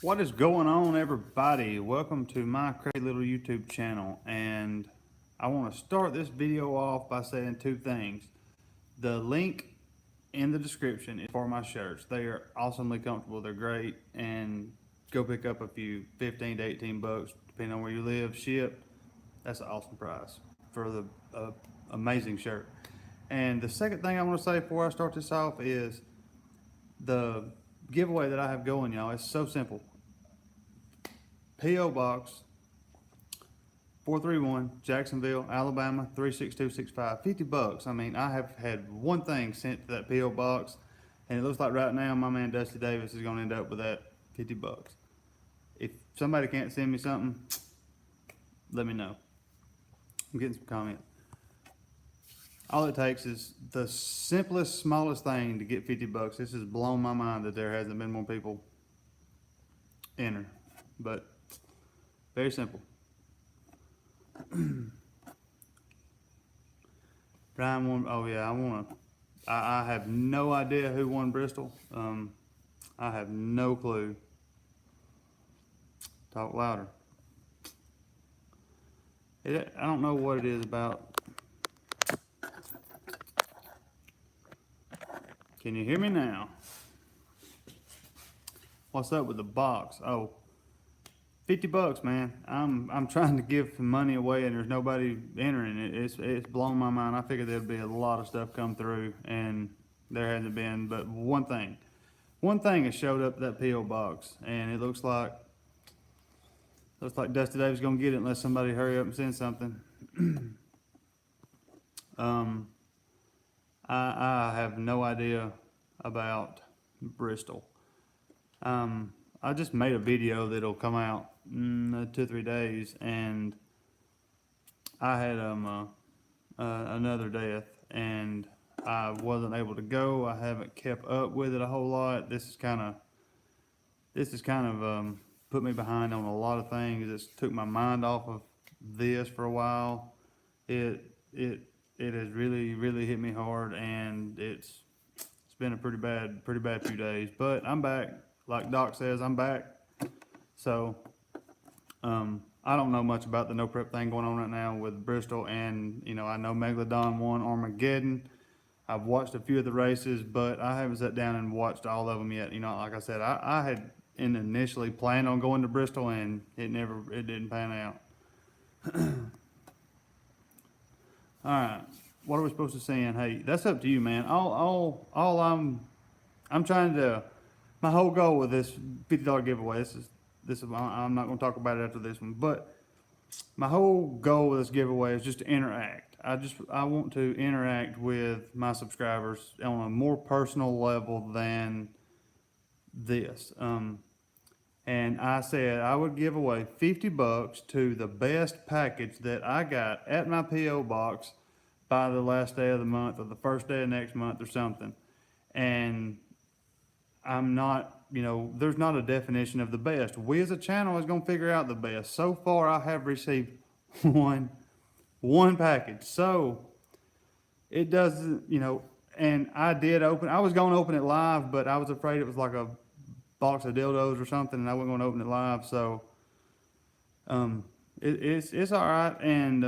What is going on, everybody? Welcome to my crazy little YouTube channel, and I want to start this video off by saying two things. The link in the description is for my shirts. They are awesomely comfortable. They're great, and go pick up a few, 15 to 18 bucks, depending on where you live. Ship. That's an awesome price for the amazing shirt. And the second thing I want to say before I start this off is the giveaway that I have going, y'all. It's so simple. P.O. Box 431, Jacksonville, Alabama 36265. 50 bucks. I mean, I have had one thing sent to that P.O. Box, and it looks like right now my man Dusty Davis is going to end up with that 50 bucks. If somebody can't send me something, let me know. I'm getting some comments. All it takes is the simplest, smallest thing to get 50 bucks. This has blown my mind that there hasn't been more people enter, but very simple. Brian won. Oh yeah, I have no idea who won Bristol. I have no clue. Talk louder. I don't know what it is about. Can you hear me now? What's up with the box? Oh, 50 bucks, man. I'm trying to give some money away and there's nobody entering it. It's blown my mind. I figured there'd be a lot of stuff come through and there hasn't been, but one thing has showed up at that P.O. box, and it looks like Dusty Davis gonna get it unless somebody hurry up and send something. I have no idea about Bristol. I just made a video that'll come out in 2 or 3 days, and I had another death, and I wasn't able to go. I haven't kept up with it a whole lot. This is kind of put me behind on a lot of things. It's took my mind off of this for a while. It has really hit me hard, and it's been a pretty bad few days. But I'm back. Like Doc says, I'm back. So, I don't know much about the no prep thing going on right now with Bristol, and I know Megalodon won Armageddon. I've watched a few of the races, but I haven't sat down and watched all of them yet. Like I said, I had initially planned on going to Bristol, and it didn't pan out. All right, what are we supposed to send? Hey, that's up to you, man. All I'm trying to. My whole goal with this $50 giveaway. This is. I'm not going to talk about it after this one, but my whole goal with this giveaway is just to interact. I want to interact with my subscribers on a more personal level than this. And I said I would give away 50 bucks to the best package that I got at my P.O. box by the last day of the month or the first day of next month or something. And I'm not, there's not a definition of the best. We as a channel is going to figure out the best. So far, I have received one package. So it doesn't, and I was going to open it live, but I was afraid it was like a box of dildos or something, and I wasn't going to open it live. So it's all right. And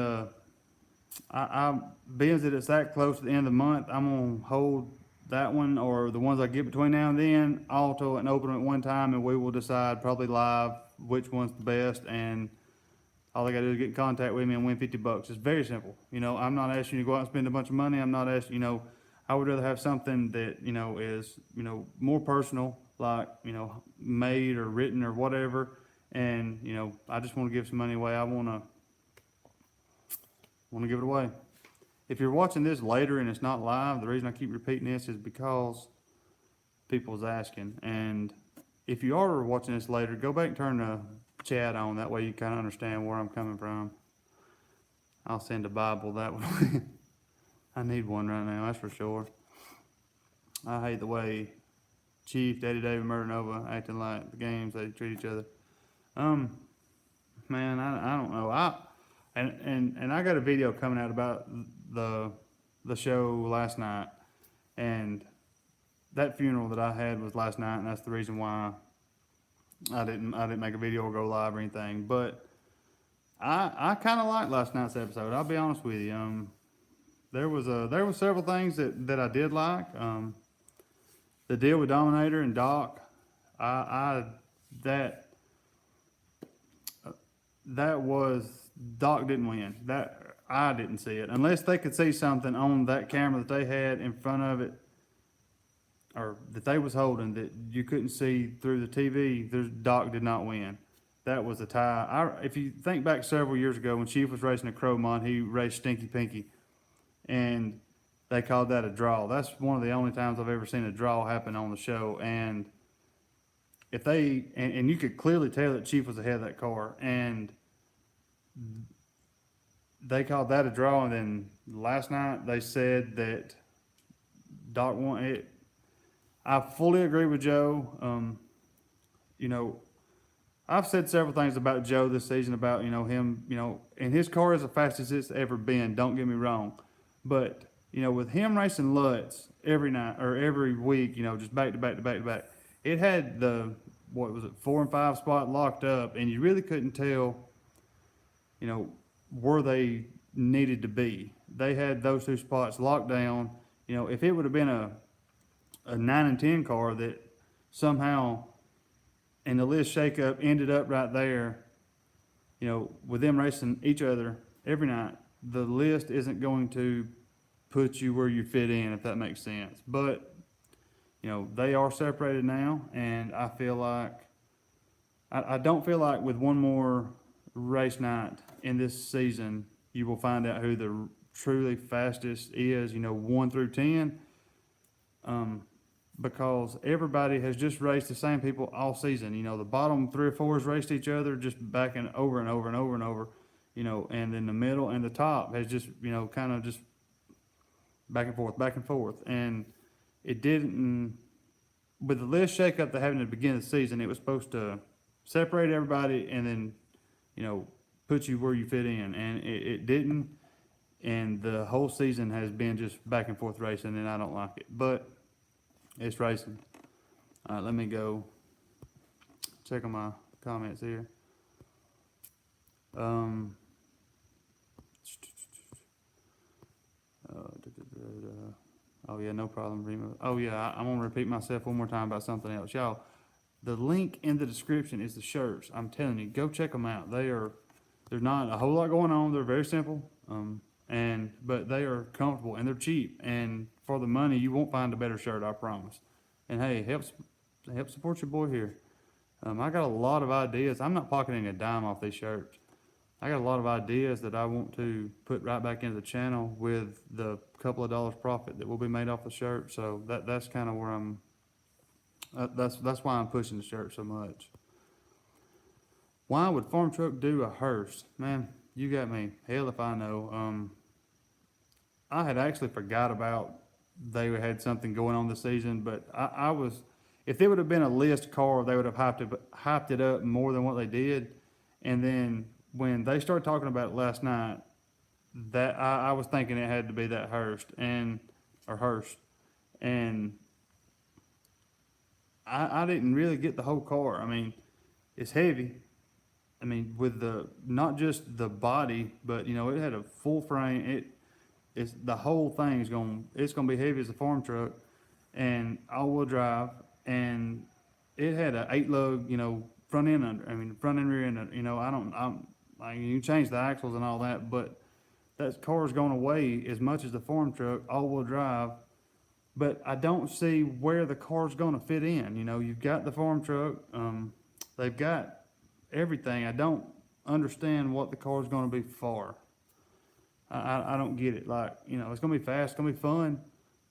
being that it's that close to the end of the month, I'm going to hold that one, or the ones I get between now and then, auto and open them at one time, and we will decide probably live which one's the best. And all they gotta do is get in contact with me and win 50 bucks. It's very simple. I'm not asking you to go out and spend a bunch of money. I'm not asking, I would rather have something that, is, more personal, like, made or written or whatever. And, I just want to give some money away. I want to give it away. If you're watching this later and it's not live, the reason I keep repeating this is because people's asking. And if you are watching this later, go back and turn the chat on. That way you kind of understand where I'm coming from. I'll send a Bible that way. I need one right now, that's for sure. I hate the way Chief, Daddy David, Murder Nova acting like the games they treat each other. Man, I don't know. And I got a video coming out about the show last night, and that funeral that I had was last night, and that's the reason why I didn't make a video or go live or anything, but I kind of liked last night's episode. I'll be honest with you. There was several things that I did like. The deal with Dominator and Doc, that was Doc didn't win. That I didn't see it unless they could see something on that camera that they had in front of it, or that they was holding that you couldn't see through the TV. Doc did not win. That was a tie. If you think back several years ago when Chief was racing a Crowmont, he raced Stinky Pinky, and they called that a draw. That's one of the only times I've ever seen a draw happen on the show. And if they, and you could clearly tell that Chief was ahead of that car, and they called that a draw. And then last night they said that Doc won it. I fully agree with Joe. You know, I've said several things about Joe this season about, him, and his car is the fastest it's ever been. Don't get me wrong. But, with him racing Lutz every night or every week, just back to back to back to back, it had the, 4 and 5 spot locked up, and you really couldn't tell, where they needed to be. They had those 2 spots locked down. If it would have been a 9 and 10 car that somehow in the list shakeup ended up right there, with them racing each other every night, the list isn't going to put you where you fit in, if that makes sense. But, they are separated now, and I feel like, I don't feel like with one more race night in this season, you will find out who the truly fastest is, 1 through 10. Because everybody has just raced the same people all season. The bottom 3 or 4 has raced each other just back and over and over and over and over, and then the middle and the top has just, kind of just back and forth. And it didn't, with the list shakeup that happened at the beginning of the season, it was supposed to separate everybody and then, put you where you fit in. And it didn't. And the whole season has been just back and forth racing, and I don't like it. But it's racing. All right, let me go check on my comments here. Oh yeah, no problem, Remo. Oh yeah, I'm gonna repeat myself one more time about something else, y'all. The link in the description is the shirts. I'm telling you, go check them out. There's not a whole lot going on. They're very simple, but they are comfortable and they're cheap. And for the money, you won't find a better shirt, I promise. And hey, help support your boy here. I got a lot of ideas. I'm not pocketing a dime off these shirts. I got a lot of ideas that I want to put right back into the channel with the couple of dollars profit that will be made off the shirt. So that's kind of where I'm. That's why I'm pushing the shirt so much. Why would Farm Truck do a hearse? Man, you got me. Hell if I know. I had actually forgot about they had something going on this season, but I was, if it would have been a list car, they would have hyped it up more than what they did. And then when they started talking about it last night, that I was thinking it had to be that Hearst, and I didn't really get the whole car. I mean, it's heavy. I mean, with the, not just the body, but it had a full frame. It's the whole thing it's gonna be heavy as a farm truck, and all-wheel drive, and it had a 8-lug, front end rear end. You change the axles and all that, but that car's gonna weigh as much as the farm truck, all-wheel drive. But I don't see where the car's gonna fit in. You've got the farm truck, they've got everything. I don't understand what the car's gonna be for. I don't get it. Like, it's gonna be fast, it's gonna be fun,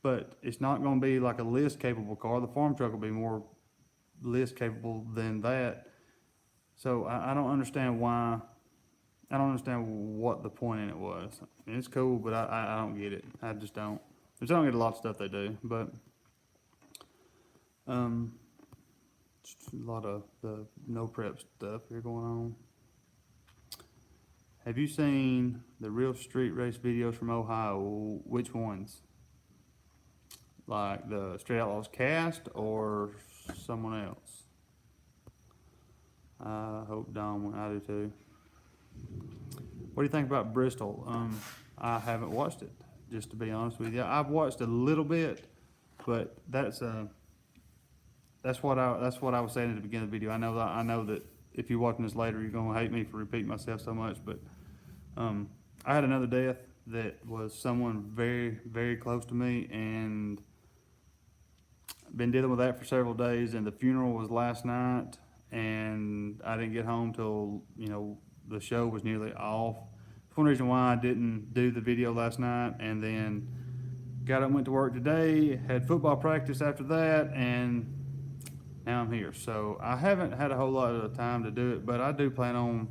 but it's not gonna be like a list capable car. The farm truck will be more list capable than that. So I don't understand why. I don't understand what the point in it was. I mean, it's cool, but I don't get it. I just don't. I don't get a lot of stuff they do, but a lot of the no prep stuff here going on. Have you seen the real street race videos from Ohio? Which ones? Like the Street Outlaws cast or someone else? I hope Don went. I do too. What do you think about Bristol? I haven't watched it, just to be honest with you. I've watched a little bit, but that's what I was saying at the beginning of the video. I know that if you're watching this later, you're gonna hate me for repeating myself so much, but I had another death that was someone very, very close to me, and been dealing with that for several days. And the funeral was last night, and I didn't get home till the show was nearly off. That's one reason why I didn't do the video last night, and then got up, went to work today, had football practice after that, and now I'm here. So I haven't had a whole lot of time to do it, but I do plan on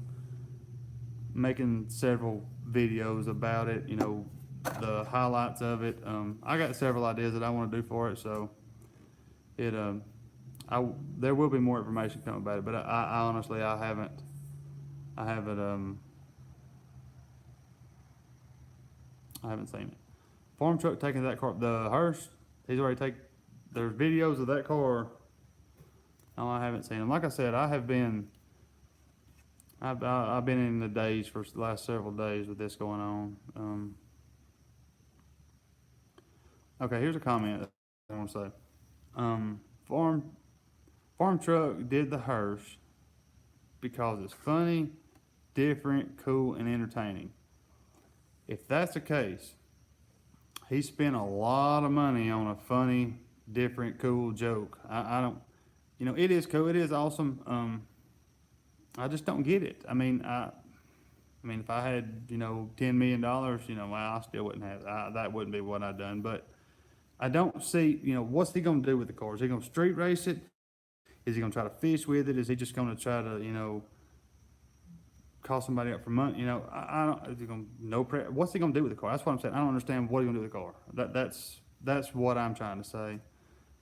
making several videos about it, the highlights of it. I got several ideas that I want to do for it, so there will be more information coming about it, but I honestly, I haven't seen it. Farm truck taking that car, the hearse, he's already there's videos of that car. No, I haven't seen them. Like I said, I've been in the daze for the last several days with this going on. Okay, here's a comment I want to say. Farm truck did the hearse because it's funny, different, cool, and entertaining. If that's the case, he spent a lot of money on a funny, different, cool joke. I don't, it is cool, it is awesome. I just don't get it. I mean, if I had, $10 million, I still wouldn't have it. That wouldn't be what I'd done. But I don't see, what's he going to do with the car? Is he going to street race it? Is he going to try to fish with it? Is he just going to try to, call somebody up for money? I don't. Is he going to what's he going to do with the car? That's what I'm saying. I don't understand what he's going to do with the car. That's what I'm trying to say.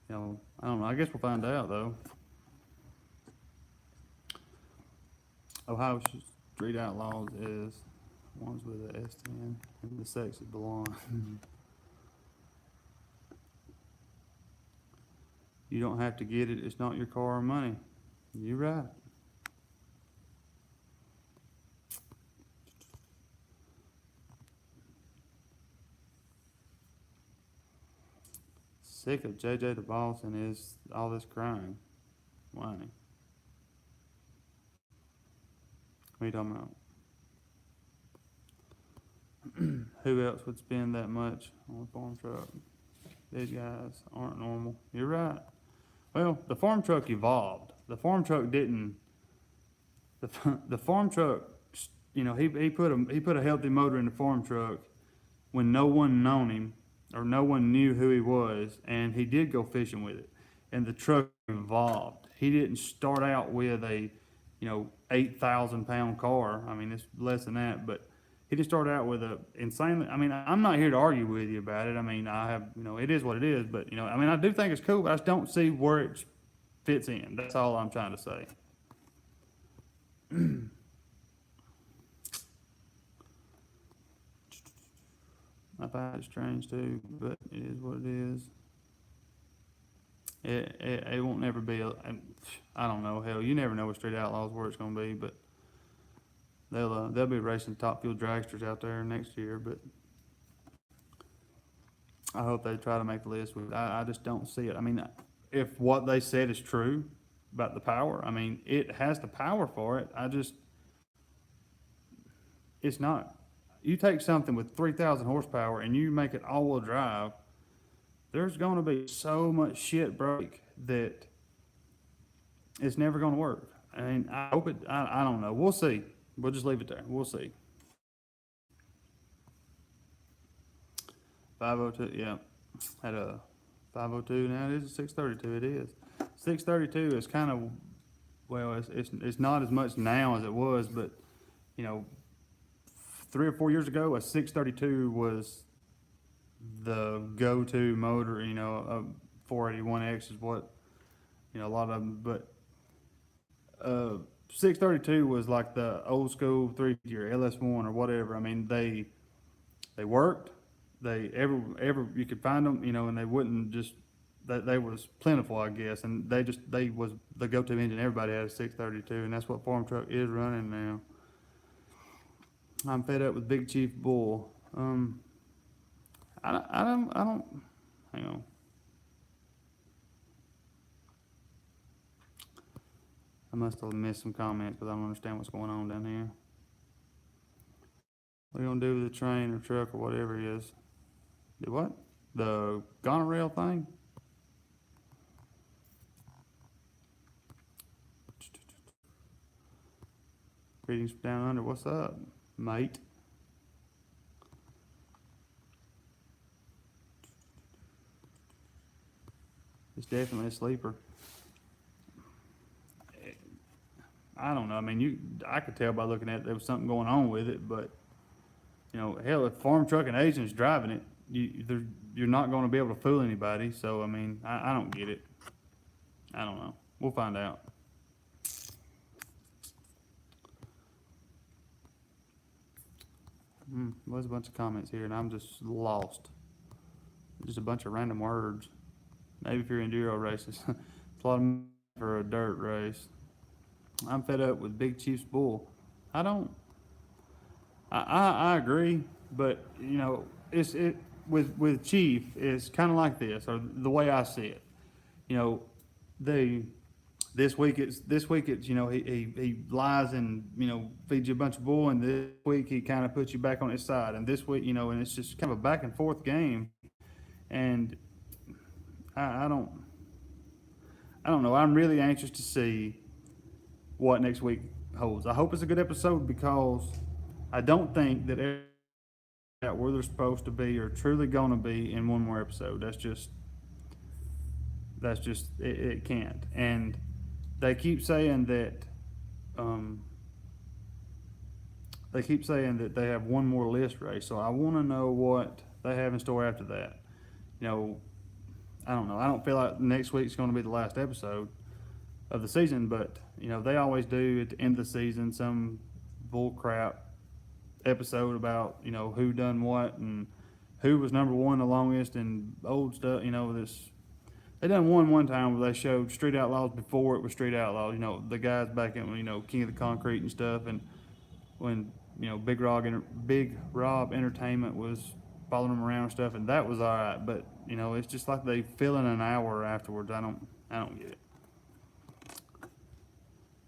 I don't know. I guess we'll find out though. Ohio Street Outlaws is ones with the S10 and the sex is blonde. You don't have to get it. It's not your car or money. You're right. Sick of JJ the Boss and all this crying, whining. What are you talking about? Who else would spend that much on a farm truck? These guys aren't normal. You're right. Well, the farm truck evolved. The farm truck didn't. The farm truck, he put a healthy motor in the farm truck when no one known him or no one knew who he was, and he did go fishing with it. And the truck evolved. He didn't start out with a 8,000-pound car. I mean, it's less than that, but he just started out with a insanely. I mean, I'm not here to argue with you about it. I mean, I have, it is what it is, but I do think it's cool, but I just don't see where it fits in. That's all I'm trying to say. I find it strange too, but it is what it is. It won't never be. I don't know. Hell, you never know with Street Outlaws where it's going to be, but they'll be racing top fuel dragsters out there next year. But I hope they try to make the list. I just don't see it. I mean, if what they said is true about the power, I mean, it has the power for it. It's not. You take something with 3,000 horsepower and you make it all-wheel drive, there's going to be so much shit break that it's never going to work. I mean, I hope it. I don't know. We'll see. We'll just leave it there. We'll see. 502, yeah. Had a 502 now. It is a 632. It is. 632 is kind of, well, it's not as much now as it was, but 3 or 4 years ago, a 632 was the go-to motor. A 481X is what a lot of them, but 632 was like the old school 3-gear LS1 or whatever. I mean, they worked. They ever you could find them, and they wouldn't just they was plentiful, I guess, and they was the go-to engine. Everybody had a 632, and that's what farm truck is running now. I'm fed up with Big Chief Bull. I don't. Hang on. I must have missed some comments because I don't understand what's going on down here. What are you gonna do with the train or truck or whatever it is? The what? The gonorrhea thing? Greetings from down under. What's up, mate? It's definitely a sleeper. I don't know. I mean, I could tell by looking at it, there was something going on with it, but you know, hell, if farm truck and agent's driving it, you're not going to be able to fool anybody. So I mean, I don't get it. I don't know. We'll find out. There's a bunch of comments here, and I'm just lost. Just a bunch of random words. Maybe if you're enduro races, it's a lot of for a dirt race. I'm fed up with Big Chief's bull. I agree, but you know, with Chief, it's kind of like this, or the way I see it. You know, this week it's you know, he lies and you know feeds you a bunch of bull, and this week he kind of puts you back on his side, and this week, you know, and it's just kind of a back and forth game, and I don't know. I'm really anxious to see what next week holds. I hope it's a good episode because I don't think that where they're supposed to be are truly going to be in one more episode. That's just it can't. And they keep saying that they have one more list race. So I want to know what they have in store after that. You know, I don't know. I don't feel like next week's going to be the last episode of the season, but you know, they always do at the end of the season some bull crap episode about, you know, who done what and who was number one the longest and old stuff. You know, they done one time where they showed Street Outlaws before it was Street Outlaws. You know, the guys back in, you know, King of the Concrete and stuff, and when, you know, Big Rob Entertainment was following them around and stuff, and that was all right. But you know, it's just like they fill in an hour afterwards. I don't get it.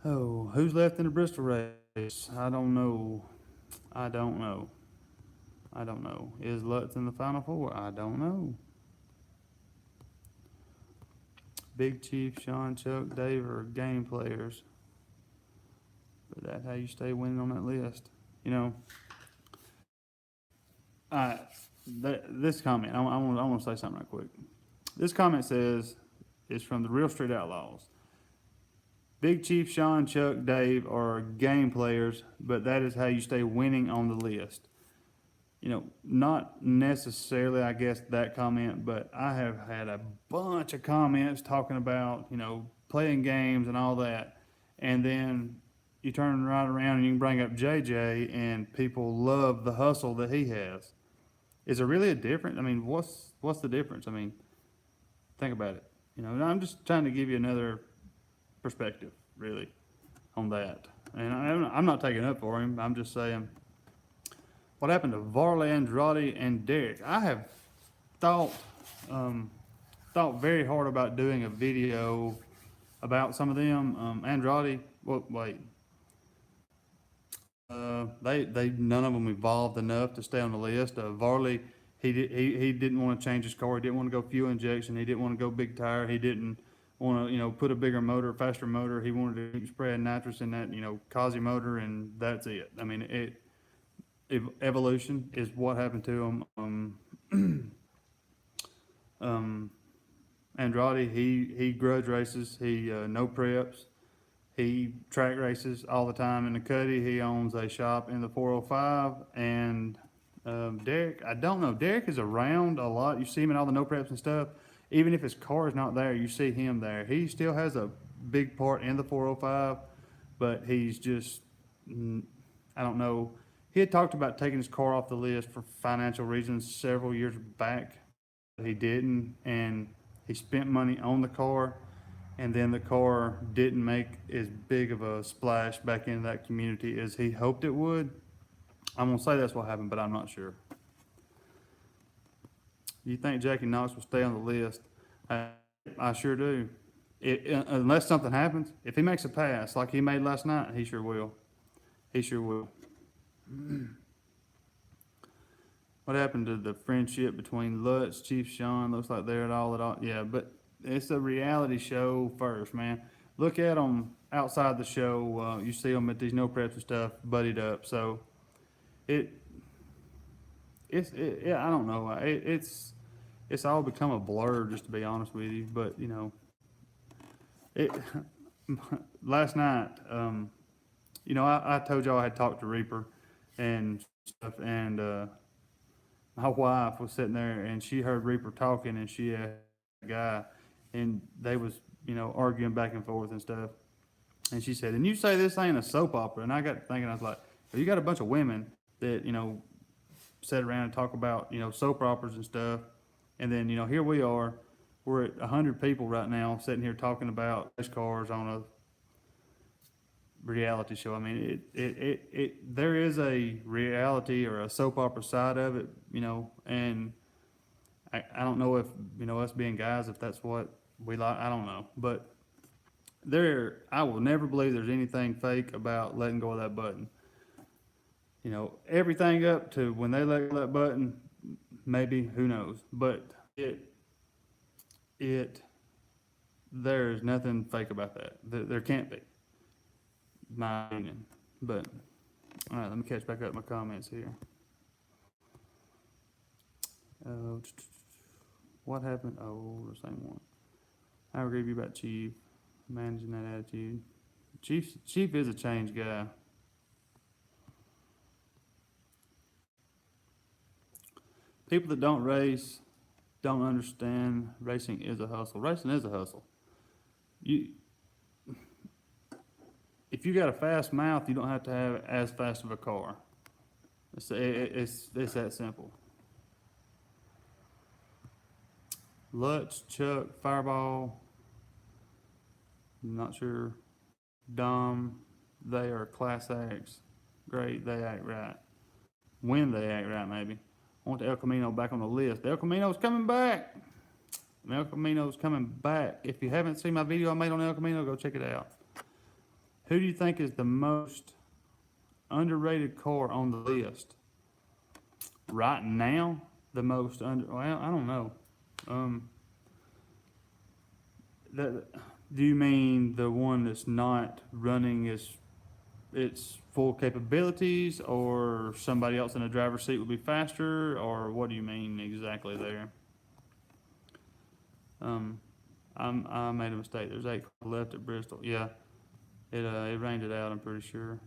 Oh, who's left in the Bristol race? I don't know. Is Lutz in the Final Four? I don't know. Big Chief, Sean, Chuck, Dave are game players. But that's how you stay winning on that list. You know, this comment, I want to say something right quick. This comment says, it's from the Real Street Outlaws. Big Chief, Sean, Chuck, Dave are game players, but that is how you stay winning on the list. You know, not necessarily, I guess, that comment, but I have had a bunch of comments talking about, you know, playing games and all that. And then you turn right around and you can bring up JJ, and people love the hustle that he has. Is there really a difference? I mean, what's the difference? I mean, think about it. You know, and I'm just trying to give you another perspective, really, on that. And I'm not taking up for him. I'm just saying, what happened to Varley, Andrade, and Derek? I have thought very hard about doing a video about some of them. Andrade, well, wait. They none of them evolved enough to stay on the list. Varley, he didn't want to change his car. He didn't want to go fuel injection. He didn't want to go big tire. He didn't want to, you know, put a bigger motor, faster motor. He wanted to keep spraying nitrous in that, you know, Kazi motor, and that's it. I mean, evolution is what happened to him. Andrade, he grudge races. He no preps. He track races all the time in the Cuddy. He owns a shop in the 405. And Derek, I don't know. Derek is around a lot. You see him in all the no preps and stuff. Even if his car is not there, you see him there. He still has a big part in the 405, but he's just, I don't know. He had talked about taking his car off the list for financial reasons several years back. He didn't, and he spent money on the car, and then the car didn't make as big of a splash back into that community as he hoped it would. I'm gonna say that's what happened, but I'm not sure. You think Jackie Knox will stay on the list? I sure do. Unless something happens, if he makes a pass like he made last night, he sure will. He sure will. What happened to the friendship between Lutz, Chief Sean? Looks like they're at all. Yeah, but it's a reality show first, man. Look at them outside the show. You see them at these no preps and stuff, buddied up. So yeah, I don't know. It's all become a blur, just to be honest with you. But you know, last night, you know, I told y'all I had talked to Reaper and stuff, and my wife was sitting there and she heard Reaper talking, and she had a guy, and they was, you know, arguing back and forth and stuff. And she said, "And you say this ain't a soap opera?" And I got thinking, I was like, well, you got a bunch of women that, you know, sit around and talk about, you know, soap operas and stuff. And then, you know, here we are, we're at 100 people right now sitting here talking about race cars on a reality show. I mean, there is a reality or a soap opera side of it, you know, and I don't know if, you know, us being guys, if that's what we like, I don't know. But I will never believe there's anything fake about letting go of that button. You know, everything up to when they let go of that button, maybe, who knows. But there's nothing fake about that. There can't be, my opinion. But all right, let me catch back up my comments here. What happened? Oh, the same one. I agree with you about Chief managing that attitude. Chief is a change guy. People that don't race don't understand racing is a hustle. Racing is a hustle. If you got a fast mouth, you don't have to have as fast of a car. It's that simple. Lutz, Chuck, Fireball, I'm not sure. Dom, they are class acts. Great, they act right. When they act right, maybe. I want the El Camino back on the list. The El Camino's coming back. El Camino's coming back. If you haven't seen my video I made on El Camino, go check it out. Who do you think is the most underrated car on the list? Right now, the most well, I don't know. Do you mean the one that's not running its full capabilities, or somebody else in the driver's seat would be faster, or what do you mean exactly there? I made a mistake. There's 8 left at Bristol. Yeah, it rained it out. I'm pretty sure.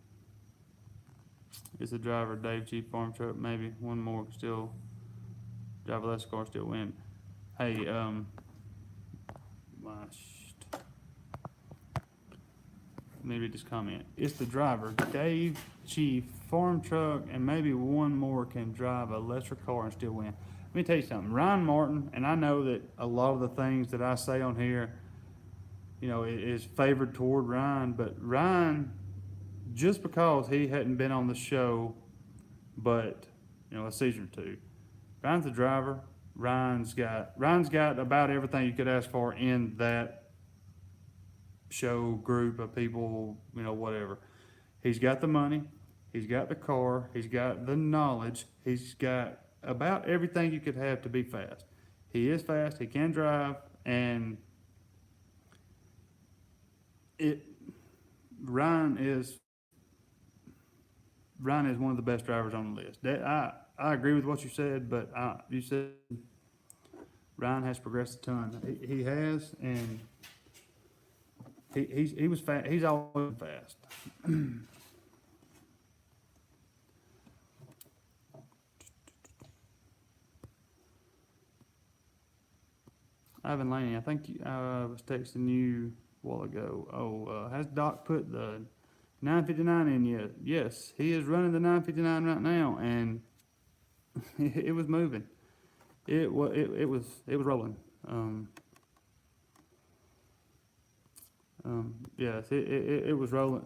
It's the driver, Dave G. Farm Truck. Maybe one more can still drive a less car, still win. Hey, let me read this comment. It's the driver, Dave Chief, Farm Truck, and maybe one more can drive a lesser car and still win. Let me tell you something. Ryan Martin, and I know that a lot of the things that I say on here, you know, is favored toward Ryan, but Ryan, just because he hadn't been on the show but, you know, a season or two, Ryan's the driver. Ryan's got about everything you could ask for in that show group of people, you know, whatever. He's got the money, he's got the car, he's got the knowledge, he's got about everything you could have to be fast. He is fast, he can drive, and Ryan is one of the best drivers on the list. I agree with what you said, but you said Ryan has progressed a ton. He has, and he was fast. He's always been fast. Ivan Laney, I think I was texting you a while ago. Has Doc put the 959 in yet? Yes, he is running the 959 right now, and it was moving. It was rolling. Yes, it was rolling.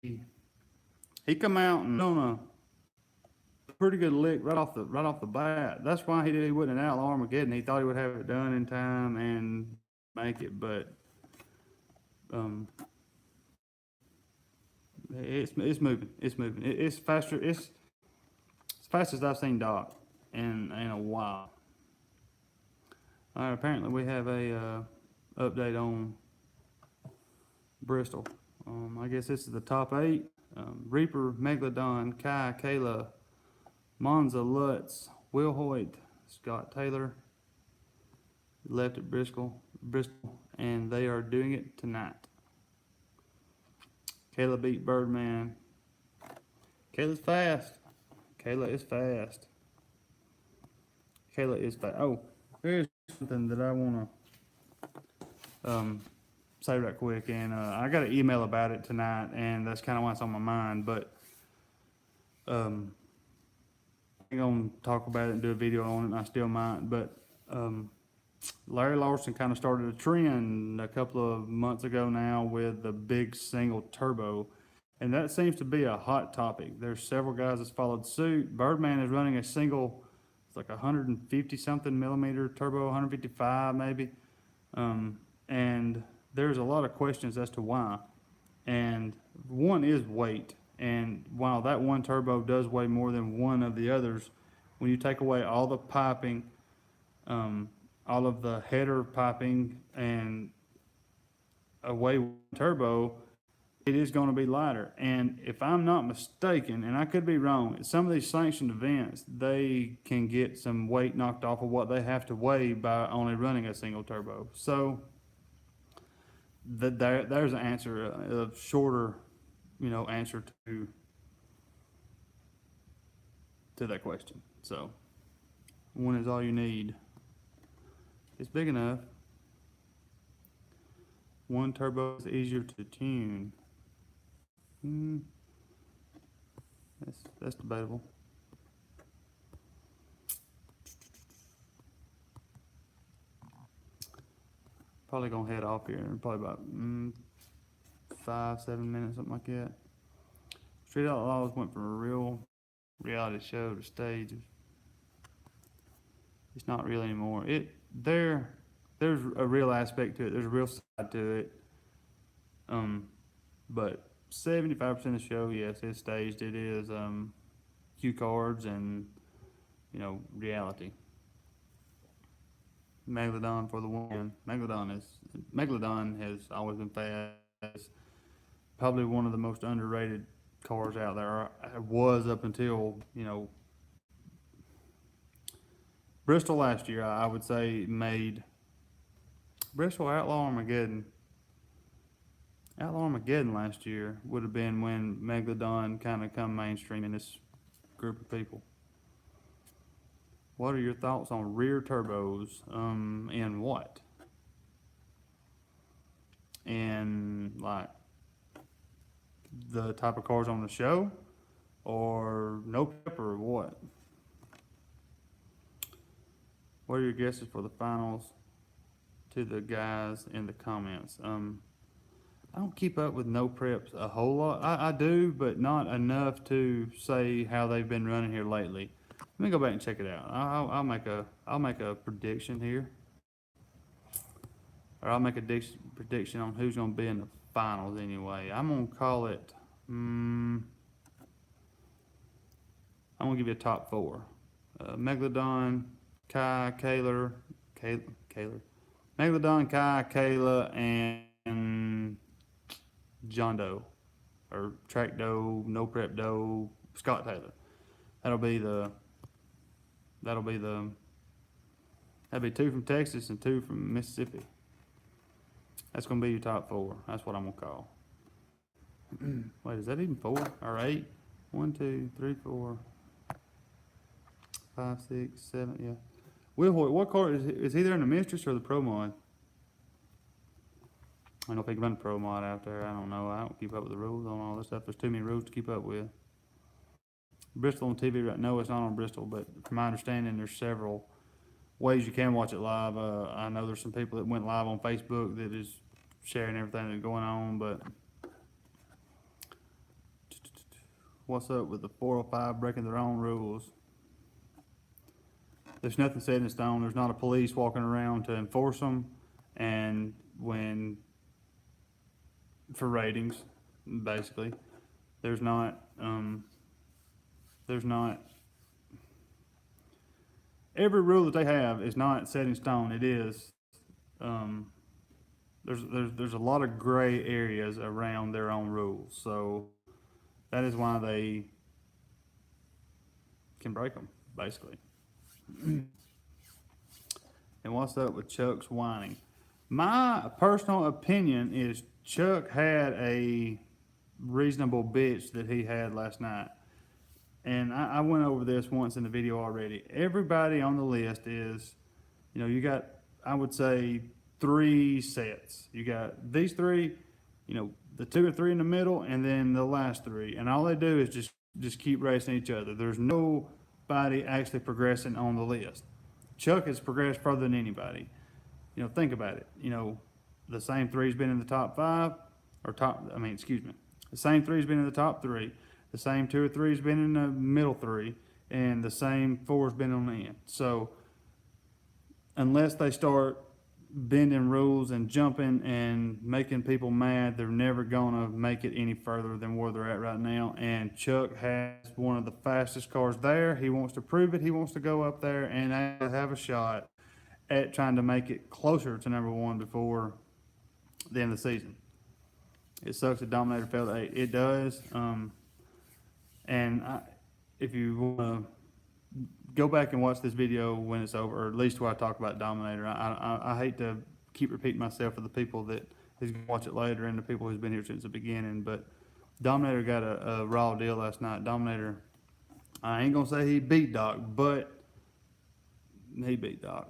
He come out and on a pretty good lick right off the bat. That's why he wouldn't outlaw Armageddon. He thought he would have it done in time and make it, but um, it's moving. It's moving. It's faster. It's as fast as I've seen Doc in a while. All right, apparently we have a update on Bristol. I guess this is the top 8. Reaper, Megalodon, Kai, Kayla, Monza, Lutz, Will Hoyt, Scott Taylor left at Bristol, and they are doing it tonight. Kayla beat Birdman. Kayla's fast. Kayla is fast. Kayla is fast. Oh, here's something that I want to say right quick, and I got an email about it tonight, and that's kind of why it's on my mind. But I'm gonna talk about it and do a video on it, and I still might. But Larry Larson kind of started a trend a couple of months ago now with the big single turbo, and that seems to be a hot topic. There's several guys that's followed suit. Birdman is running a single, it's like 150 something millimeter turbo, 155 maybe, and there's a lot of questions as to why. And one is weight, and while that one turbo does weigh more than one of the others, when you take away all the piping, all of the header piping, and away with turbo, it is going to be lighter. And if I'm not mistaken, and I could be wrong, at some of these sanctioned events, they can get some weight knocked off of what they have to weigh by only running a single turbo. So there's an answer, a shorter, answer to that question. So one is all you need. It's big enough. One turbo is easier to tune. That's debatable. Probably gonna head off here in probably about 5-7 minutes, something like that. Street Outlaws went from a real reality show to stage. It's not real anymore. There's a real aspect to it. There's a real side to it. But 75% of the show, yes, it's staged. It is cue cards and reality. Megalodon for the win. Megalodon has always been fast. Probably one of the most underrated cars out there. It was up until Bristol last year. I would say made Bristol Outlaw Armageddon. Outlaw Armageddon last year would have been when Megalodon kind of come mainstream in this group of people. What are your thoughts on rear turbos? And what? And like the type of cars on the show, or no prep, or what? What are your guesses for the finals? To the guys in the comments. I don't keep up with no preps a whole lot. I do, but not enough to say how they've been running here lately. Let me go back and check it out. I'll make a prediction here, or I'll make a prediction on who's going to be in the finals. Anyway, I'm going to call it. I'm going to give you a top 4: Megalodon, Kai, Kaylor, Megalodon, Kai, Kayla, and John Doe, or Track Doe, No Prep Doe, Scott Taylor. That'll be 2 from Texas and 2 from Mississippi. That's gonna be your top 4. That's what I'm gonna call. Wait, is that even 4 or 8? 1, 2, 3, 4, 5, 6, 7. Yeah. Will Hoyt, what car is he there in the Mistress or the Pro Mod? I don't know if he can run the Pro Mod out there. I don't know. I don't keep up with the rules on all this stuff. There's too many rules to keep up with. Bristol on TV right now. It's not on Bristol, but from my understanding, there's several ways you can watch it live. I know there's some people that went live on Facebook that is sharing everything that's going on. But what's up with the 405 breaking their own rules? There's nothing set in stone. There's not a police walking around to enforce them, and when for ratings, basically, there's not. Every rule that they have is not set in stone. It is. There's a lot of gray areas around their own rules, so that is why they can break them, basically. And what's up with Chuck's whining? My personal opinion is Chuck had a reasonable bitch that he had last night. And I went over this once in the video already. Everybody on the list is, you got, I would say, 3 sets. You got these 3, the 2 or 3 in the middle, and then the last 3. And all they do is just keep racing each other. There's nobody actually progressing on the list. Chuck has progressed further than anybody. Think about it. The same 3's been in the top 5, the same 3's been in the top 3. The same 2 or 3's been in the middle 3, and the same 4's been on the end. So unless they start bending rules and jumping and making people mad, they're never gonna make it any further than where they're at right now. And Chuck has one of the fastest cars there. He wants to prove it. He wants to go up there and have a shot at trying to make it closer to number 1 before the end of the season. It sucks that Dominator failed at 8. It does. And if you want to go back and watch this video when it's over, or at least where I talk about Dominator, I hate to keep repeating myself for the people that is going to watch it later and the people who's been here since the beginning, but Dominator got a raw deal last night. Dominator, I ain't going to say he beat Doc, but he beat Doc.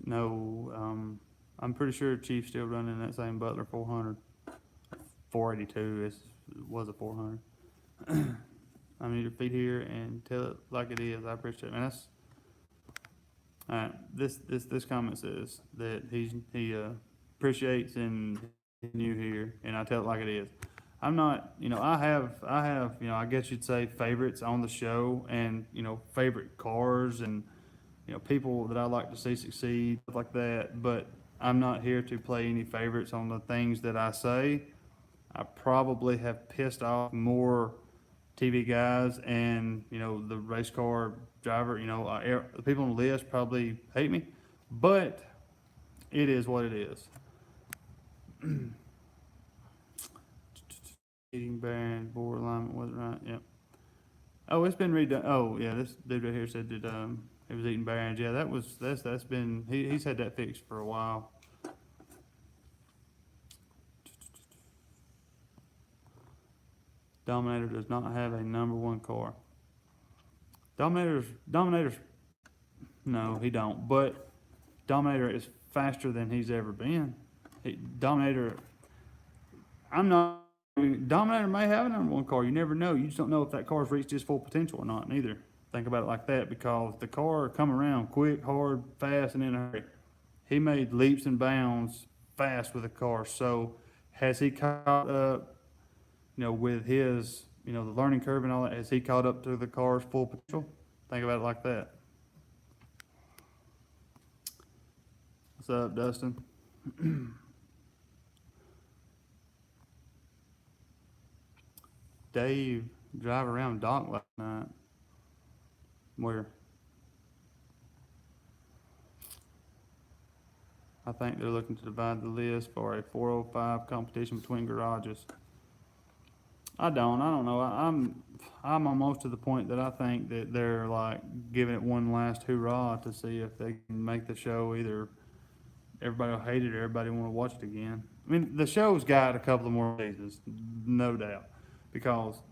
No, I'm pretty sure Chief's still running that same Butler 400. 482 was a 400. I need your feet here and tell it like it is. I appreciate it, man. That's all right. This comment says that he appreciates and you here, and I tell it like it is. I'm not, I have, I guess you'd say favorites on the show, and favorite cars, and people that I like to see succeed, stuff like that. But I'm not here to play any favorites on the things that I say. I probably have pissed off more TV guys and, the race car driver, the people on the list probably hate me, but it is what it is. Eating bearing, bore alignment wasn't right, yep. Oh, it's been redone. Oh, yeah, this dude right here said that it was eating bearings. Yeah, that's been, he's had that fixed for a while. Dominator does not have a number 1 car. Dominator's, no, he don't. But Dominator is faster than he's ever been. Dominator may have a number 1 car. You never know. You just don't know if that car's reached its full potential or not, neither. Think about it like that, because the car come around quick, hard, fast, and in a hurry. He made leaps and bounds fast with the car. So has he caught up? With his, the learning curve and all that, has he caught up to the car's full potential? Think about it like that. What's up, Dustin? Dave drive around Doc last night. Where? I think they're looking to divide the list for a 405 competition between garages. I don't know. I'm almost to the point that I think that they're like giving it one last hurrah to see if they can make the show. Either everybody will hate it or everybody want to watch it again. I mean, the show's got a couple of more seasons, no doubt, because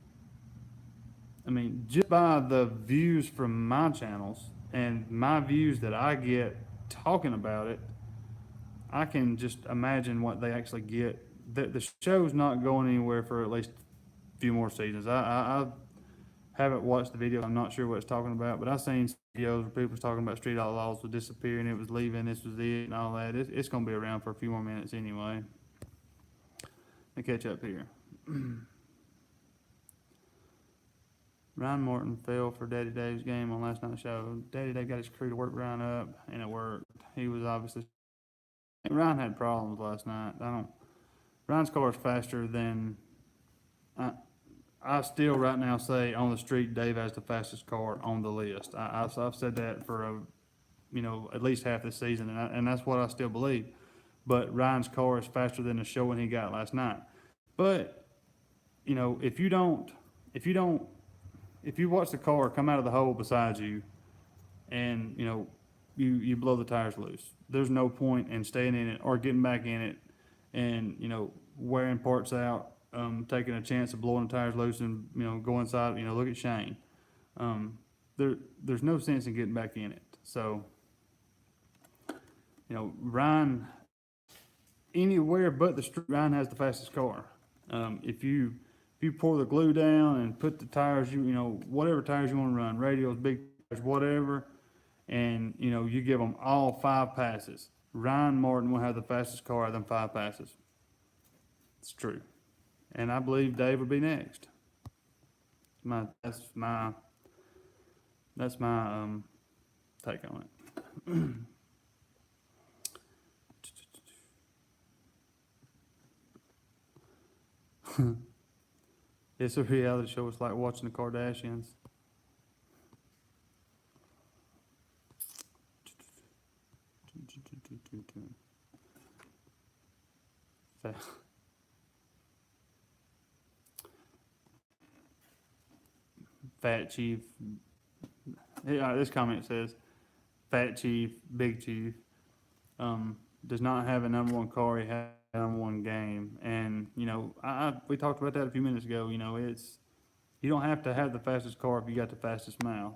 just by the views from my channels and my views that I get talking about it, I can just imagine what they actually get. The show's not going anywhere for at least few more seasons. I haven't watched the video. I'm not sure what it's talking about, but I've seen videos where people was talking about Street Outlaws was disappearing, it was leaving, this was it, and all that. It's going to be around for a few more minutes anyway. Let me catch up here. Ryan Morton fell for Daddy Dave's game on last night's show. Daddy Dave got his crew to work Ryan up, and it worked. He was obviously. Ryan had problems last night. Ryan's car is faster than. I still right now say on the street Dave has the fastest car on the list. I've said that for at least half the season, and that's what I still believe. But Ryan's car is faster than the showing he got last night. But if you watch the car come out of the hole beside you, and you blow the tires loose, there's no point in staying in it or getting back in it, and wearing parts out, taking a chance of blowing the tires loose, and go inside. Look at Shane. There's no sense in getting back in it. So Ryan, anywhere but the street, Ryan has the fastest car. If you pour the glue down and put the tires, whatever tires you want to run, radials, big tires, whatever, and you give them all 5 passes, Ryan Martin will have the fastest car out of them 5 passes. It's true, and I believe Dave will be next. That's my take on it. It's a reality show. It's like watching the Kardashians. Fat Chief. This comment says, Fat Chief, Big Chief, does not have a number 1 car. He has a number 1 game. And, we talked about that a few minutes ago. You don't have to have the fastest car if you got the fastest mouth.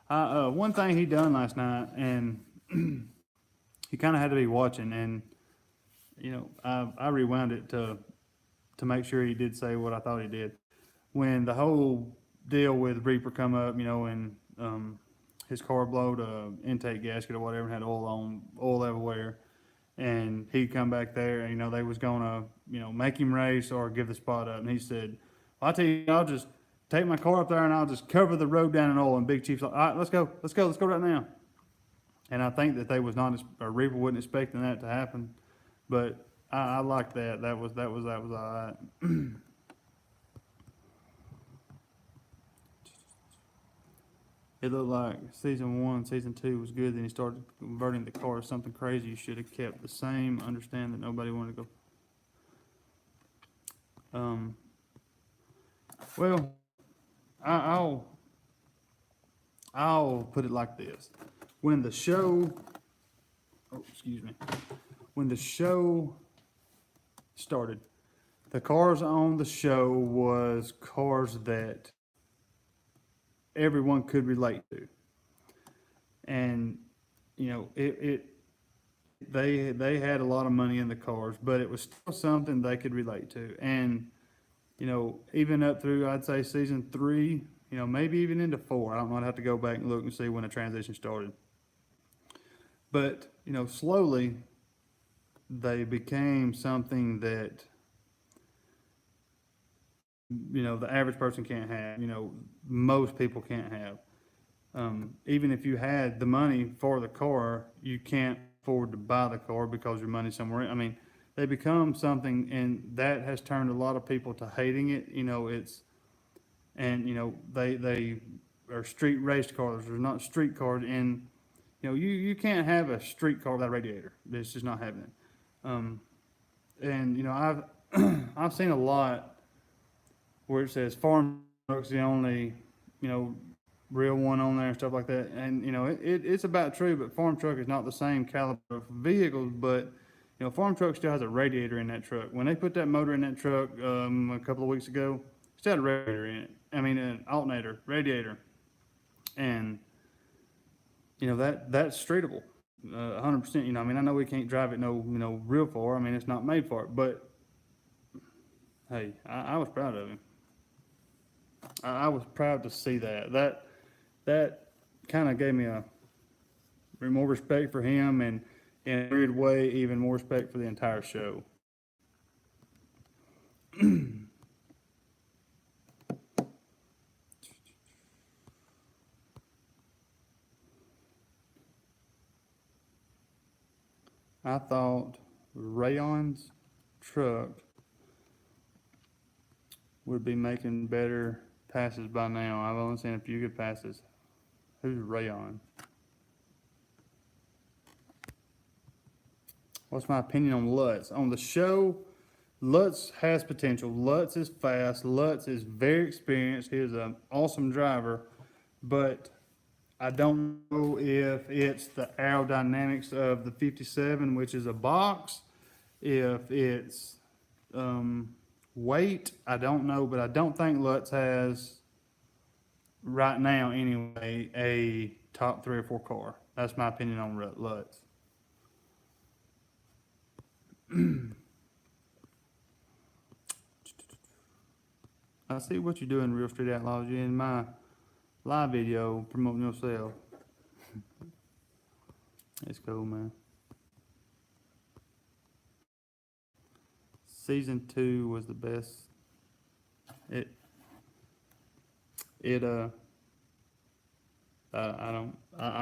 One thing he done last night, and he kind of had to be watching, and, I rewound it to make sure he did say what I thought he did. When the whole deal with Reaper come up, and his car blowed a intake gasket or whatever, and had oil everywhere, and he come back there, and they was gonna make him race or give the spot up, and he said, well, I tell you, I'll just take my car up there and I'll just cover the road down in oil. And Big Chief's like, all right, let's go right now. And I think that they was not, or Reaper wasn't expecting that to happen, but I like that. That was all right. It looked like season 1, season 2 was good. Then he started converting the car to something crazy. You should have kept the same. Understand that nobody wanted to go. Well, I'll put it like this: when the show started, the cars on the show was cars that everyone could relate to, and they had a lot of money in the cars, but it was still something they could relate to. And even up through, I'd say, season 3, maybe even into 4. I don't know. I'd have to go back and look and see when the transition started. But slowly they became something that the average person can't have. Most people can't have. Even if you had the money for the car, you can't afford to buy the car because your money's somewhere. I mean, they become something, and that has turned a lot of people to hating it. They are street race cars. They're not street cars, and you can't have a street car without a radiator. It's just not happening. I've seen a lot where it says farm truck's the only real one on there and stuff like that, and it's about true, but farm truck is not the same caliber of vehicles. But farm truck still has a radiator in that truck. When they put that motor in that truck a couple of weeks ago, it still had a radiator in it. I mean, an alternator, radiator, and that's streetable, 100%. I know we can't drive it real far. I mean, it's not made for it. But hey, I was proud of him. I was proud to see that. that kind of gave me a more respect for him, and in a weird way, even more respect for the entire show. I thought Rayon's truck would be making better passes by now. I've only seen a few good passes. Who's Rayon? What's my opinion on Lutz? On the show, Lutz has potential. Lutz is fast. Lutz is very experienced. He is an awesome driver, but I don't know if it's the aerodynamics of the 57, which is a box, if it's weight, I don't know, but I don't think Lutz has, right now anyway, a top 3 or 4 car. That's my opinion on Lutz. I see what you're doing, Real Street Outlaws. You're in my live video promoting yourself. It's cool, man. Season 2 was the best. I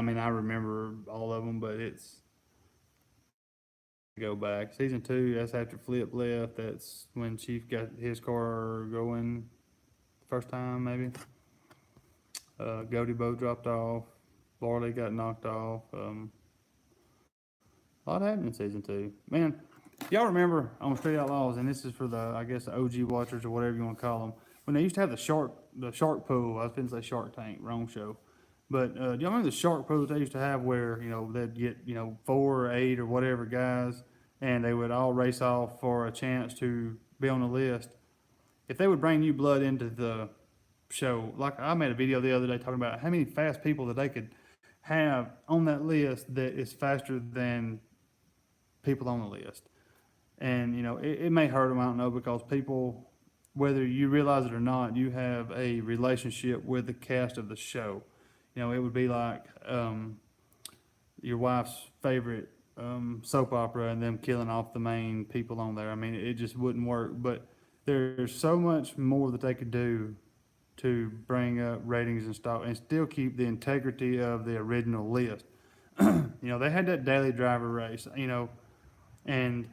mean, I remember all of them, but it's, go back. Season 2, that's after Flip left. That's when Chief got his car going first time, maybe. Goldie Bow dropped off. Barley got knocked off. A lot happened in season 2. Man, y'all remember on Street Outlaws, and this is for the, I guess, the OG watchers or whatever you want to call them, when they used to have the shark pool. I was going to say Shark Tank, wrong show. But do y'all remember the shark pools they used to have where, you know, they'd get, you know, 4 or 8 or whatever guys, and they would all race off for a chance to be on the list? If they would bring new blood into the show, like I made a video the other day talking about how many fast people that they could have on that list that is faster than people on the list. And, you know, it may hurt them, I don't know, because people, whether you realize it or not, you have a relationship with the cast of the show. You know, it would be like your wife's favorite soap opera and them killing off the main people on there. I mean, it just wouldn't work. But there's so much more that they could do to bring up ratings and stuff and still keep the integrity of the original list. You know, they had that daily driver race, you know, and,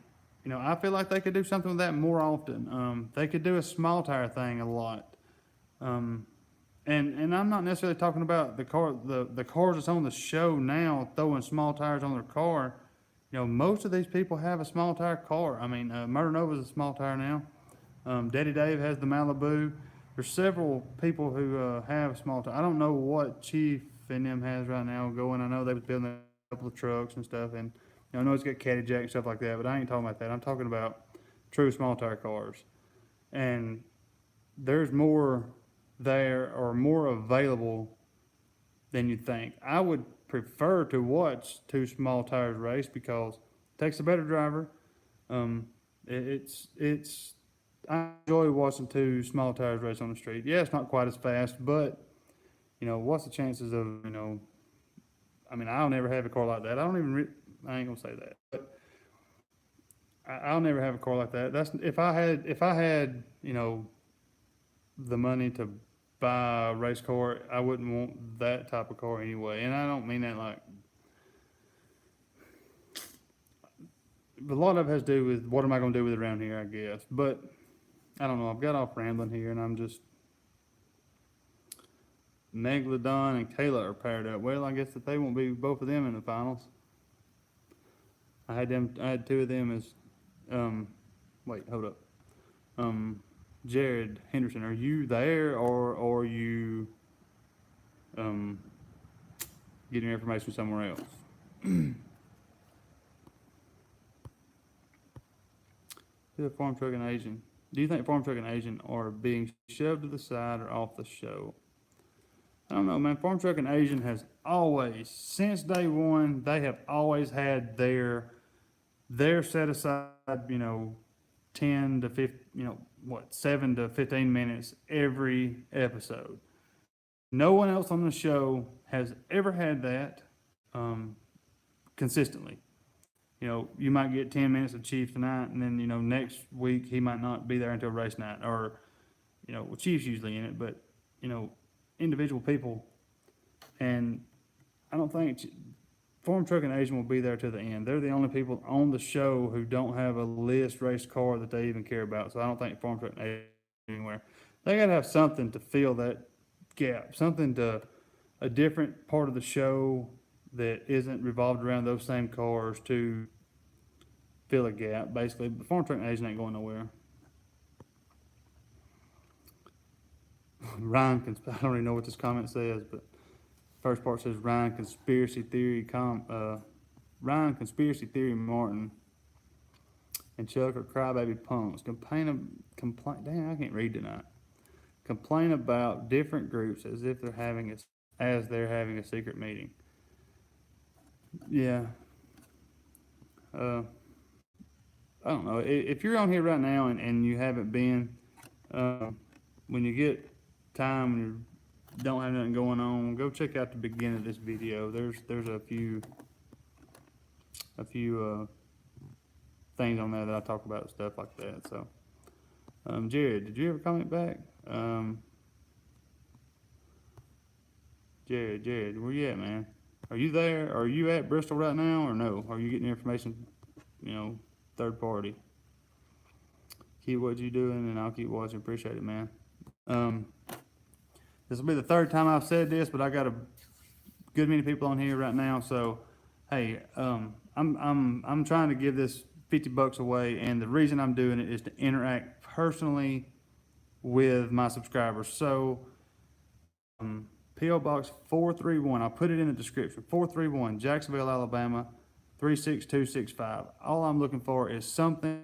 you know, I feel like they could do something with that more often. They could do a small tire thing a lot. And I'm not necessarily talking about the cars that's on the show now throwing small tires on their car. You know, most of these people have a small tire car. I mean, Murder Nova's a small tire now. Daddy Dave has the Malibu. There's several people who have small tires. I don't know what Chief and them has right now going. I know they was building a couple of trucks and stuff, and you know, I know it's got Caddy Jack and stuff like that, but I ain't talking about that. I'm talking about true small tire cars. And there's more there or more available than you'd think. I would prefer to watch 2 small tires race because it takes a better driver. I enjoy watching 2 small tires race on the street. Yeah, it's not quite as fast, but you know, what's the chances of, you know, I mean, I'll never have a car like that. I ain't gonna say that, but I'll never have a car like that. That's if I had, you know, the money to buy a race car, I wouldn't want that type of car anyway. And I don't mean that like, a lot of it has to do with what am I going to do with it around here, I guess. But I don't know. I've got off rambling here, and I'm just, Megalodon and Kayla are paired up. Well, I guess that they won't be both of them in the finals. I had 2 of them as, wait, hold up. Jared Henderson, are you there, or are you getting your information somewhere else? Do Farm Truck and Asian. Do you think Farm Truck and Asian are being shoved to the side or off the show? I don't know, man. Farm Truck and Asian has always, since day one, they have always had their set aside, you know, 10 to 15, you know, 7 to 15 minutes every episode. No one else on the show has ever had that consistently. You might get 10 minutes of Chief tonight, and then, next week he might not be there until race night. Or, well, Chief's usually in it, but, individual people. And I don't think Farm Trucking Asian will be there to the end. They're the only people on the show who don't have a list race car that they even care about. So I don't think Farm Trucking Asian anywhere. They got to have something to fill that gap, something to a different part of the show that isn't revolved around those same cars to fill a gap, basically. But Farm Trucking Asian ain't going nowhere. Ryan, I don't even know what this comment says, but first part says Ryan conspiracy theory Martin and Chuck are crybaby punks. Complain. Dang, I can't read tonight. Complain about different groups as if they're having a secret meeting. Yeah. I don't know. If you're on here right now and you haven't been, when you get time and you don't have nothing going on, go check out the beginning of this video. There's a few things on there that I talk about, stuff like that. So, Jared, did you ever comment back? Jared, where you at, man? Are you there? Are you at Bristol right now, or no? Are you getting your information, third party? Keep what you doing, and I'll keep watching. Appreciate it, man. This will be the third time I've said this, but I got a good many people on here right now. So, hey, I'm trying to give this $50 away, and the reason I'm doing it is to interact personally with my subscribers. So, P.O. Box 431. I'll put it in the description. 431, Jacksonville, Alabama, 36265. All I'm looking for is something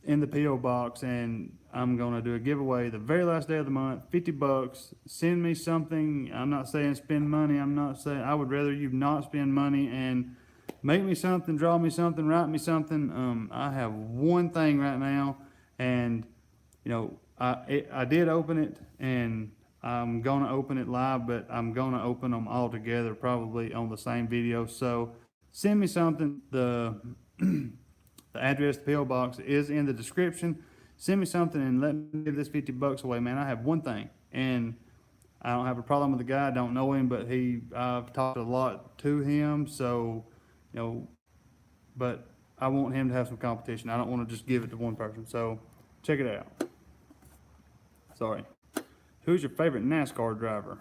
in the P.O. Box, and I'm going to do a giveaway the very last day of the month, $50. Send me something. I'm not saying spend money. I'm not saying, I would rather you not spend money and make me something, draw me something, write me something. I have one thing right now, and, I did open it, and I'm going to open it live, but I'm going to open them all together probably on the same video. So send me something. The address, the P.O. Box is in the description. Send me something and let me give this $50 away, man. I have one thing, and I don't have a problem with the guy. I don't know him, but I've talked a lot to him. So, but I want him to have some competition. I don't want to just give it to one person. So check it out. Sorry. Who's your favorite NASCAR driver?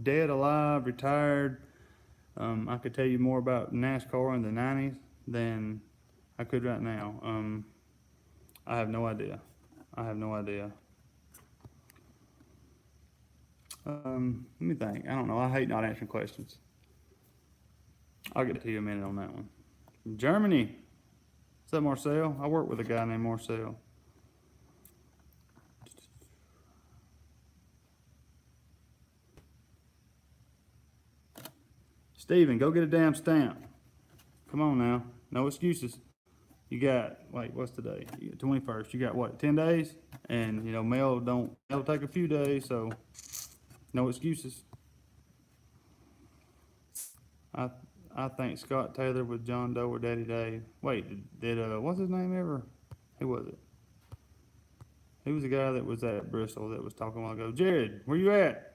Dead, alive, retired? I could tell you more about NASCAR in the 90s than I could right now. I have no idea. Let me think. I don't know. I hate not answering questions. I'll get to you in a minute on that one. Germany. Is that Marcel? I work with a guy named Marcel. Steven, go get a damn stamp. Come on now. No excuses. You got, what's today? 21st. You got what, 10 days? And, mail it'll take a few days, so no excuses. I think Scott Taylor with John Doe or Daddy Dave. Wait, did what's his name ever? Who was it? Who was the guy that was at Bristol that was talking a while ago? Jared, where you at?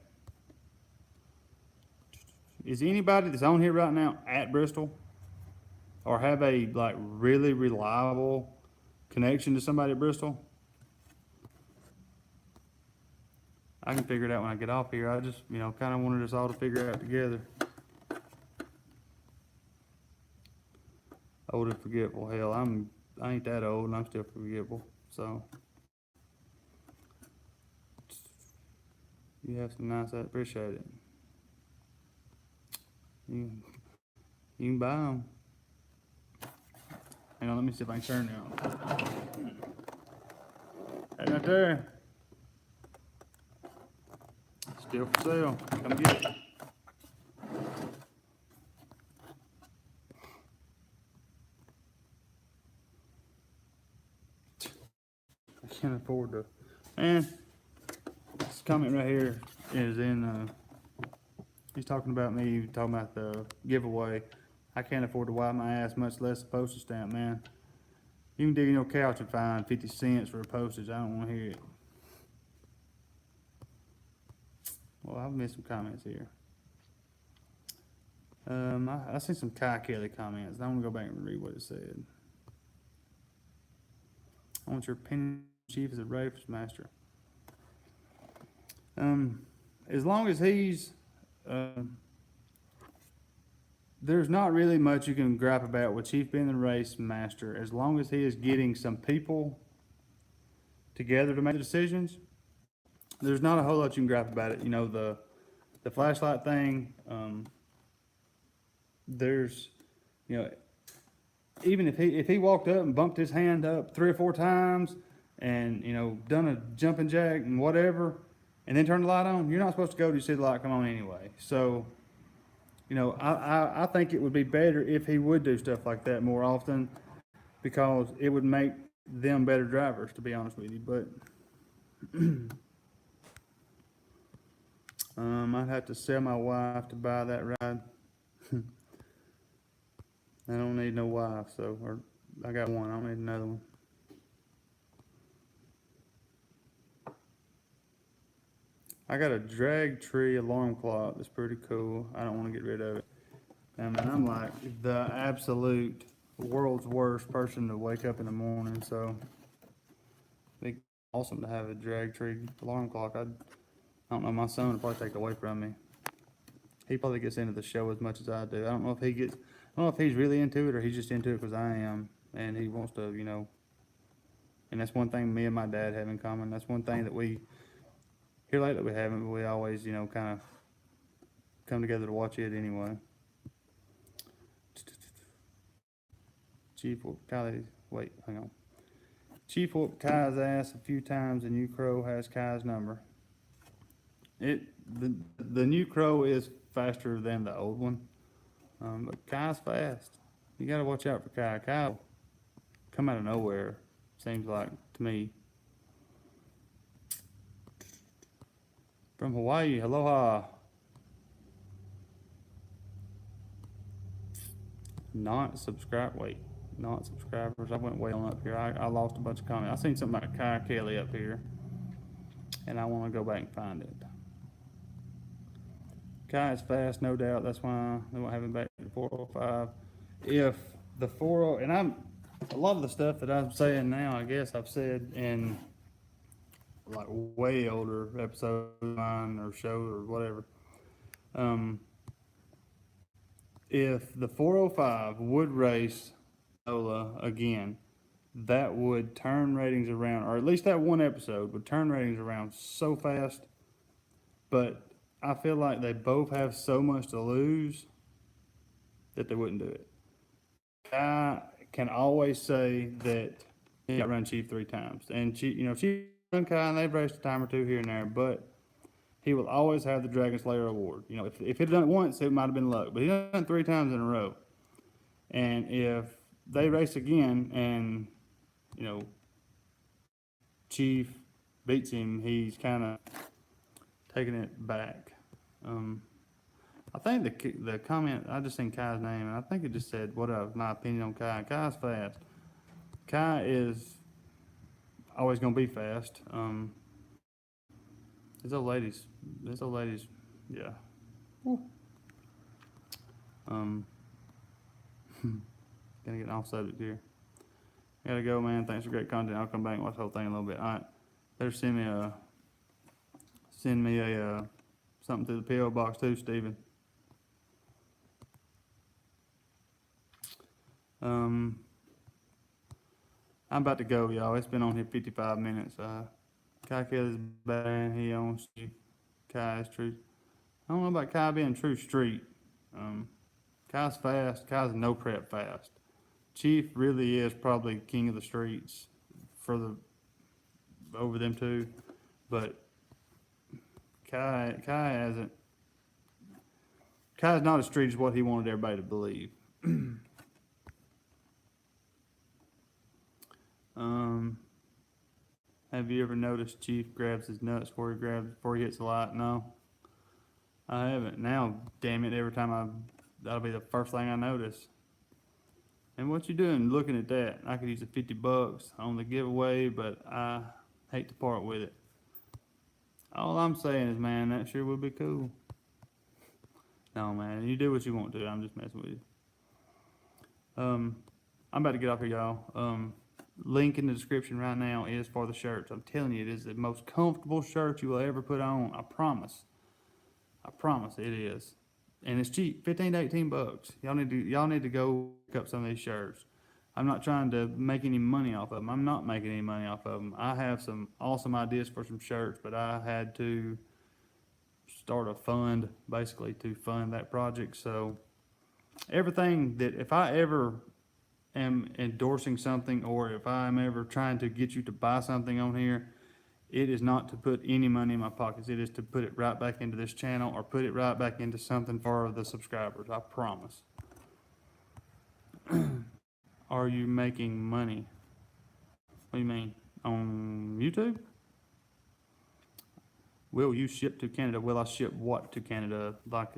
Is anybody that's on here right now at Bristol or have a really reliable connection to somebody at Bristol? I can figure it out when I get off here. I just, kind of wanted us all to figure it out together. Old and forgetful. Hell, I ain't that old and I'm still forgetful. So you have some nice, I appreciate it. You can buy them. Hang on, let me see if I can turn now. Hey, right there. Still for sale. Come get it. I can't afford to. Man, it's comment right here is in, he's talking about me, talking about the giveaway. I can't afford to wipe my ass, much less a postage stamp, man. You can dig in your couch and find 50 cents for a postage. I don't want to hear it. Well, I've missed some comments here. I seen some Kai Kelly comments. I'm gonna go back and read what it said. I want your opinion, Chief, as a Raiders master. As long as he's, there's not really much you can gripe about with Chief being the race master. As long as he is getting some people together to make the decisions, there's not a whole lot you can gripe about it. You know, the flashlight thing, there's, you know, even if he walked up and bumped his hand up 3 or 4 times and, you know, done a jumping jack and whatever, and then turned the light on, you're not supposed to go till you see the light come on anyway. So, you know, I think it would be better if he would do stuff like that more often, because it would make them better drivers, to be honest with you. But I'd have to sell my wife to buy that ride. I don't need no wife, so, or I got one, I don't need another one. I got a drag tree alarm clock that's pretty cool. I don't want to get rid of it. And I'm like the absolute world's worst person to wake up in the morning, so it'd be awesome to have a drag tree alarm clock. I don't know, my son would probably take it away from me. He probably gets into the show as much as I do. I don't know if he's really into it or he's just into it because I am, and he wants to, you know. And that's one thing me and my dad have in common. That's one thing that we, here lately we haven't, but we always, you know, kind of come together to watch it anyway. Chief whooped Kylie's, wait, hang on. Chief whooped Kai's ass a few times, and New Crow has Kai's number. The New Crow is faster than the old one, but Kai's fast. You got to watch out for Kai. Kai will come out of nowhere, seems like to me. From Hawaii, aloha. Not subscribers. I went way on up here. I lost a bunch of comments. I seen something about Kai Kelly up here, and I want to go back and find it. Kai is fast, no doubt. That's why they won't have him back to 405. If the 40, and a lot of the stuff that I'm saying now, I guess I've said in like way older episodes of mine or show or whatever. If the 405 would race Nola again, that would turn ratings around, or at least that one episode would turn ratings around so fast. But I feel like they both have so much to lose that they wouldn't do it. I can always say that he got run Chief 3 times, and Chief, you know, Chief run Kai, and they've raced a time or two here and there, but he will always have the Dragon Slayer award. You know, if he'd done it once, it might have been luck, but he's done it 3 times in a row. And if they race again, and you know, Chief beats him, he's kind of taking it back. I think the comment, I just seen Kai's name, and I think it just said, what my opinion on Kai. Kai's fast. Kai is always going to be fast. These old ladies, yeah. Woo. Gonna get off subject here. Gotta go, man. Thanks for great content. I'll come back and watch the whole thing in a little bit. All right. Better send me a something through the P.O. box too, Stephen. I'm about to go, y'all. It's been on here 55 minutes. Kai Kelly's bad. He owns you. Kai is true. I don't know about Kai being true street. Kai's fast. Kai's no prep fast. Chief really is probably king of the streets over them two, but Kai hasn't. Kai's not as street as what he wanted everybody to believe. Have you ever noticed Chief grabs his nuts before he hits the light? No, I haven't. Now, damn it, every time that'll be the first thing I notice. And what you doing looking at that? I could use the $50 on the giveaway, but I hate to part with it. All I'm saying is, man, that sure would be cool. No, man, you do what you want to. I'm just messing with you. I'm about to get off here, y'all. Link in the description right now is for the shirts. I'm telling you, it is the most comfortable shirt you will ever put on. I promise. I promise it is. And it's cheap, 15 to 18 bucks. Y'all need to go pick up some of these shirts. I'm not trying to make any money off of them. I'm not making any money off of them. I have some awesome ideas for some shirts, but I had to start a fund basically to fund that project. So everything that if I ever am endorsing something, or if I'm ever trying to get you to buy something on here, it is not to put any money in my pockets. It is to put it right back into this channel, or put it right back into something for the subscribers. I promise. Are you making money? What do you mean? On YouTube? Will you ship to Canada? Will I ship what to Canada? Like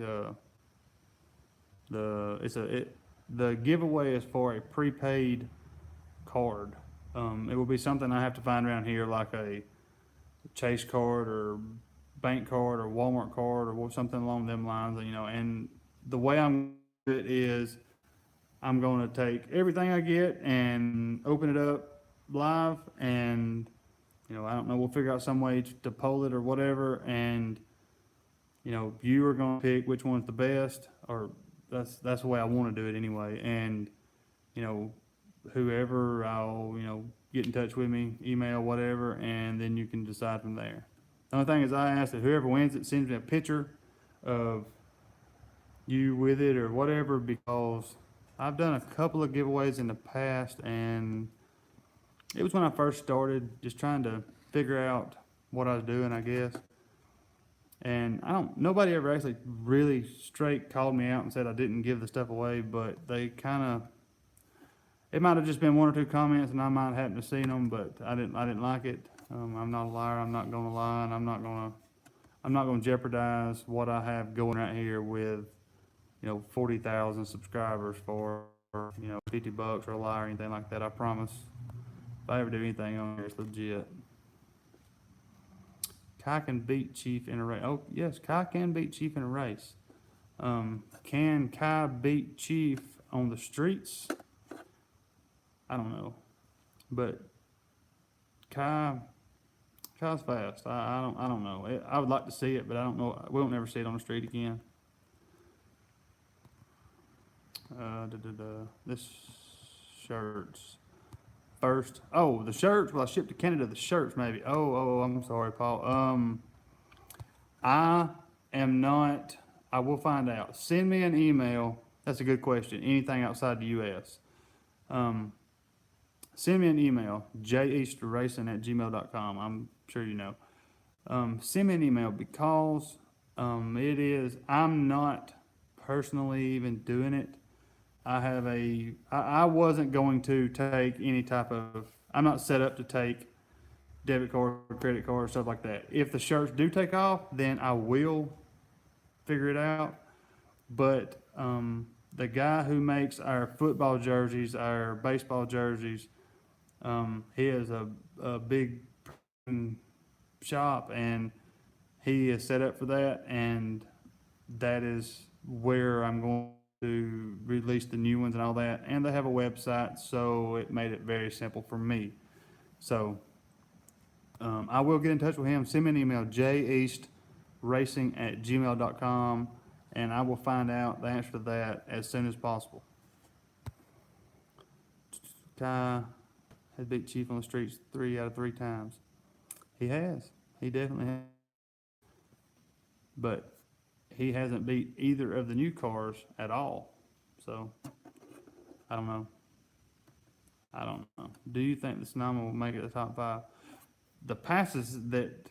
the giveaway is for a prepaid card. It will be something I have to find around here, like a Chase card or bank card or Walmart card or something along them lines, you know. And the way I'm going to do it is I'm going to take everything I get and open it up live, and you know, I don't know, we'll figure out some way to poll it or whatever, and you know, you are going to pick which one's the best, or that's the way I want to do it anyway. And you know, whoever, I'll, you know, get in touch with me, email, whatever, and then you can decide from there. The only thing is, I ask that whoever wins it sends me a picture of you with it or whatever, because I've done a couple of giveaways in the past, and it was when I first started, just trying to figure out what I was doing, I guess. And nobody ever actually really straight called me out and said I didn't give the stuff away, but they kind of, it might have just been one or two comments, and I might happen to seen them, but I didn't like it. I'm not a liar. I'm not gonna lie, and I'm not gonna jeopardize what I have going right here with, you know, 40,000 subscribers for, you know, $50 or a lie or anything like that. I promise. If I ever do anything on here, it's legit. Kai can beat Chief in a race. Oh yes, Kai can beat Chief in a race. Can Kai beat Chief on the streets? I don't know, but Kai's fast. I don't know. I would like to see it, but I don't know. We won't ever see it on the street again. This shirts first. Oh, the shirts. Well, I shipped to Canada the shirts maybe. Oh, I'm sorry, Paul. I am not. I will find out. Send me an email. That's a good question. Anything outside the U.S. Send me an email, jeastracing@gmail.com. I'm sure you know. Send me an email, because I'm not personally even doing it. I wasn't going to take any type of, I'm not set up to take debit card, credit card, stuff like that. If the shirts do take off, then I will figure it out. But the guy who makes our football jerseys, our baseball jerseys, he has a big shop, and he is set up for that, and that is where I'm going to release the new ones and all that. And they have a website, so it made it very simple for me. So I will get in touch with him. Send me an email, jeastracing@gmail.com, and I will find out the answer to that as soon as possible. Kai has beat Chief on the streets 3 out of 3 times. He has. He definitely has. But he hasn't beat either of the new cars at all. So, I don't know. Do you think the Sonoma will make it the top 5? The passes that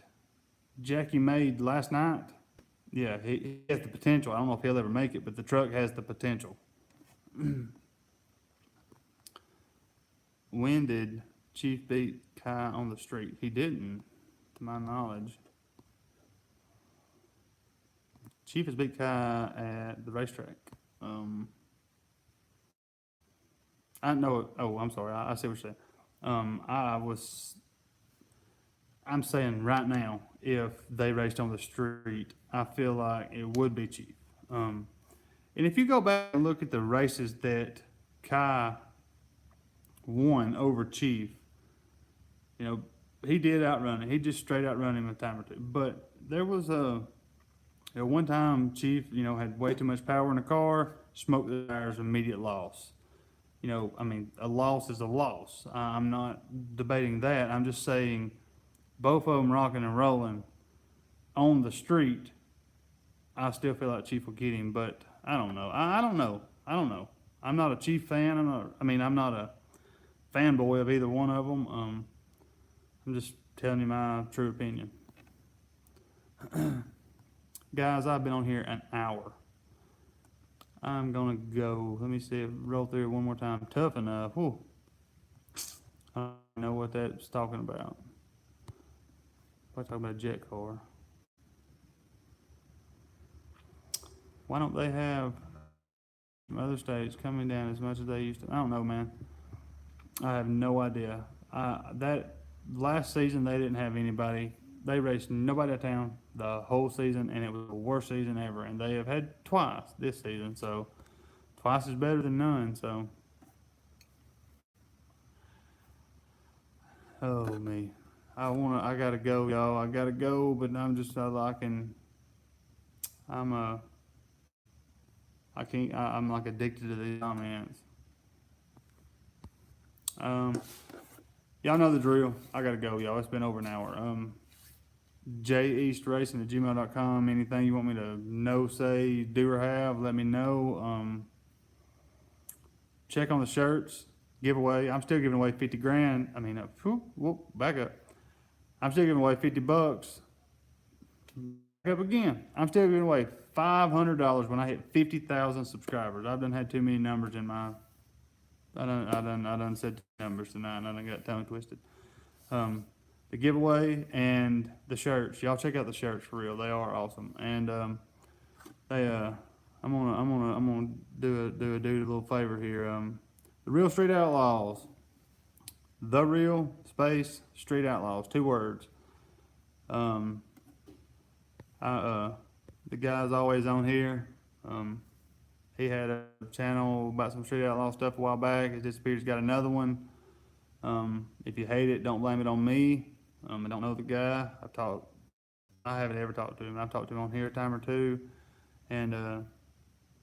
Jackie made last night, yeah, he has the potential. I don't know if he'll ever make it, but the truck has the potential. When did Chief beat Kai on the street? He didn't, to my knowledge. Chief has beat Kai at the racetrack. I know. Oh, I'm sorry. I see what you're saying. I'm saying right now, if they raced on the street, I feel like it would be Chief. And if you go back and look at the races that Kai won over Chief, you know, he did outrun him. He just straight outrun him a time or two. But there was one time Chief, had way too much power in the car, smoked the tires, immediate loss. A loss is a loss. I'm not debating that. I'm just saying both of them rocking and rolling on the street. I still feel like Chief will get him, but I don't know. I don't know. I'm not a Chief fan. I'm not a fanboy of either one of them. I'm just telling you my true opinion. Guys, I've been on here an hour. I'm gonna go. Let me see. Roll through it one more time. Tough enough. Whew. I don't know what that's talking about. Probably talking about a jet car. Why don't they have other states coming down as much as they used to? I don't know, man. I have no idea. That last season they didn't have anybody. They raced nobody out of town the whole season, and it was the worst season ever. And they have had twice this season, so twice is better than none. So, oh me, I gotta go, y'all. I gotta go, but I'm just I'm like addicted to these comments. Y'all know the drill. I gotta go, y'all. It's been over an hour. Jeastracing@gmail.com. Anything you want me to know, say, do, or have, let me know. Check on the shirts giveaway. I'm still giving away 50 grand. Back up. I'm still giving away $50. Back up again. I'm still giving away $500 when I hit 50,000 subscribers. I've done had too many numbers in my. I done said numbers tonight. And I done got tongue twisted. The giveaway and the shirts. Y'all check out the shirts for real. They are awesome. And I'm gonna do a little favor here. The Real Street Outlaws. The Real space Street Outlaws. 2 words. The guy's always on here. He had a channel about some Street Outlaw stuff a while back. It disappeared. He's got another one. If you hate it, don't blame it on me. I don't know the guy. I haven't ever talked to him. I've talked to him on here a time or two, and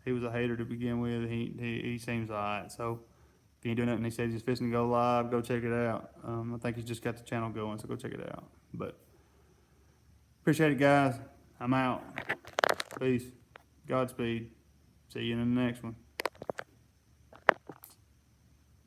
he was a hater to begin with. He seems alright. So if you ain't doing nothing, he said he's fixing to go live. Go check it out. I think he's just got the channel going, so go check it out. But appreciate it, guys. I'm out. Peace. Godspeed. See you in the next one.